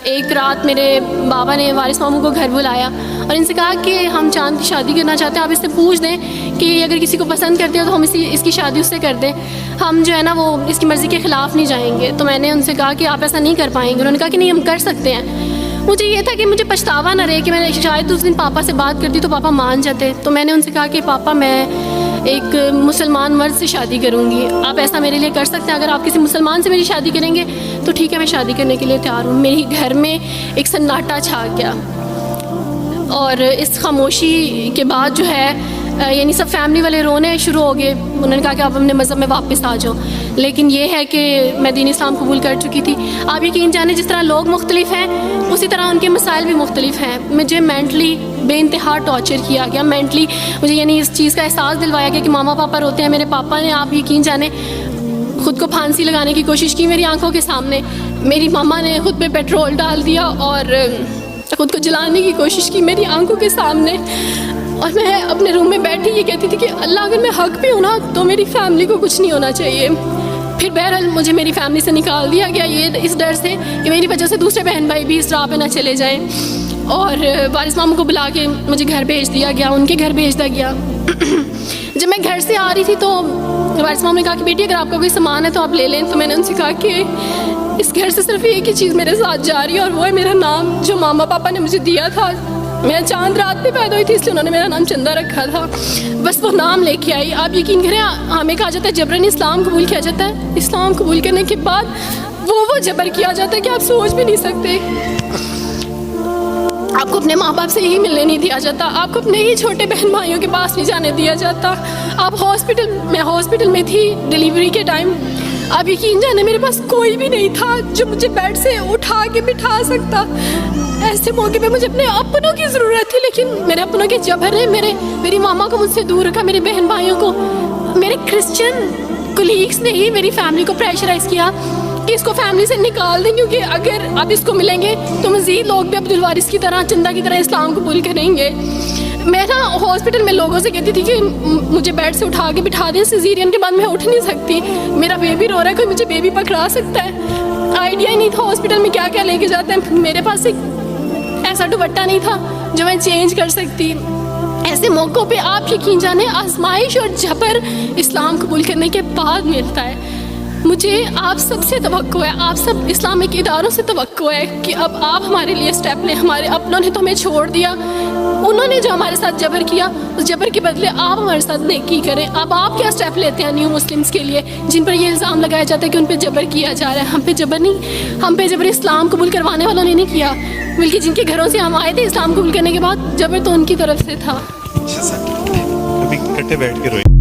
ایک رات میرے بابا نے وارث ماموں کو گھر بلایا اور ان سے کہا کہ ہم چاند کی شادی کرنا چاہتے ہیں, آپ اس سے پوچھ دیں کہ اگر کسی کو پسند کرتے ہو تو ہم اس کی شادی اس سے کر دیں, ہم جو ہے نا وہ اس کی مرضی کے خلاف نہیں جائیں گے. تو میں نے ان سے کہا کہ آپ ایسا نہیں کر پائیں گے. انہوں نے کہا کہ نہیں, ہم کر سکتے ہیں. مجھے یہ تھا کہ مجھے پچھتاوا نہ رہے کہ میں نے شاید اس دن پاپا سے بات کرتی تو پاپا مان جاتے. تو میں نے ان سے کہا کہ پاپا میں ایک مسلمان مرد سے شادی کروں گی, آپ ایسا میرے لیے کر سکتے ہیں؟ اگر آپ کسی مسلمان سے میری شادی کریں گے تو ٹھیک ہے, میں شادی کرنے کے لیے تیار ہوں. میری گھر میں ایک سناٹا چھا گیا اور اس خاموشی کے بعد جو ہے یعنی سب فیملی والے رونے شروع ہو گئے. انہوں نے کہا کہ آپ اپنے مذہب میں واپس آ جاؤ. لیکن یہ ہے کہ میں دین اسلام قبول کر چکی تھی. آپ یقین جانیں جس طرح لوگ مختلف ہیں اسی طرح ان کے مسائل بھی مختلف ہیں. مجھے مینٹلی بے انتہا ٹارچر کیا گیا. مینٹلی مجھے یعنی اس چیز کا احساس دلوایا گیا کہ ماما پاپا روتے ہیں. میرے پاپا نے آپ یقین جانیں خود کو پھانسی لگانے کی کوشش کی میری آنکھوں کے سامنے. میری ماما نے خود پہ پیٹرول ڈال دیا اور خود کو جلانے کی کوشش کی میری آنکھوں کے سامنے. اور میں اپنے روم میں بیٹھی یہ کہتی تھی کہ اللہ اگر میں حق بھی ہوں نا تو میری فیملی کو کچھ نہیں ہونا چاہیے. پھر بہرحال مجھے میری فیملی سے نکال دیا گیا یہ اس ڈر سے کہ میری وجہ سے دوسرے بہن بھائی بھی اس راہ پہ نہ چلے جائیں. اور وارث ماموں کو بلا کے مجھے گھر بھیج دیا گیا, ان کے گھر بھیج دیا گیا. جب میں گھر سے آ رہی تھی تو وارث ماموں نے کہا کہ بیٹی اگر آپ کا کوئی سامان ہے تو آپ لے لیں. تو میں نے ان سے کہا کہ اس گھر سے صرف ایک ہی چیز میرے ساتھ جا رہی ہے اور وہ ہے میرا نام جو ماما پاپا نے مجھے دیا تھا. میں چاند رات پہ پیدا ہوئی تھی اس لیے انہوں نے میرا نام چندہ رکھا تھا. بس وہ نام لے کے آئی. آپ یقین کریں ہمیں کہا جاتا ہے جبراً اسلام قبول کیا جاتا ہے. اسلام قبول کرنے کے بعد وہ جبر کیا جاتا ہے کہ آپ سوچ بھی نہیں سکتے. آپ کو اپنے ماں باپ سے ہی ملنے نہیں دیا جاتا, آپ کو اپنے ہی چھوٹے بہن بھائیوں کے پاس نہیں جانے دیا جاتا. آپ ہاسپٹل میں تھی ڈیلیوری کے ٹائم. آپ یقین جانے میرے پاس کوئی بھی نہیں تھا جو مجھے بیڈ سے اٹھا کے بٹھا سکتا. ایسے موقع پہ مجھے اپنے اپنوں کی ضرورت تھی, لیکن میرے اپنوں کے جبر نے میری ماما کو مجھ سے دور رکھا. میرے بہن بھائیوں کو, میرے کرسچن کولیگس نے ہی میری فیملی کو پریشرائز کیا کہ اس کو فیملی سے نکال دیں, کیونکہ اگر آپ اس کو ملیں گے تو مزید لوگ بھی عبدالوارث کی طرح چندہ کی طرح اسلام قبول کریں گے. میں نا ہاسپٹل میں لوگوں سے کہتی تھی کہ مجھے بیڈ سے اٹھا کے بٹھا دیں, سیزیرین کے بعد میں اٹھ نہیں سکتی, میرا بیبی رو رہا ہے, کوئی مجھے بیبی پکڑا سکتا ہے. آئیڈیا ہی نہیں تھا ہاسپٹل میں کیا کیا لے کے جاتے ہیں. میرے پاس ایک ایسا دوپٹہ نہیں تھا جو میں چینج کر سکتی. ایسے موقعوں پہ آپ یقین جانیں آزمائش اور جبر اسلام قبول کرنے کے بعد ملتا ہے. مجھے آپ سب سے توقع ہے, آپ سب اسلامک اداروں سے توقع ہے کہ اب آپ ہمارے لیے اسٹیپ لیں. ہمارے اپنوں نے تو ہمیں چھوڑ دیا, انہوں نے جو ہمارے ساتھ جبر کیا اس جبر کے بدلے آپ ہمارے ساتھ نیکی کریں. اب آپ کیا اسٹیپ لیتے ہیں نیو مسلمس کے لیے جن پر یہ الزام لگایا جاتا ہے کہ ان پہ جبر کیا جا رہا ہے؟ ہم پہ جبر نہیں, ہم پہ جبر اسلام قبول کروانے والوں نے نہیں کیا, بلکہ جن کے گھروں سے ہم آئے تھے اسلام قبول کرنے کے بعد جبر تو ان کی طرف سے تھا. ابھی کٹے بیٹھ کے روئے.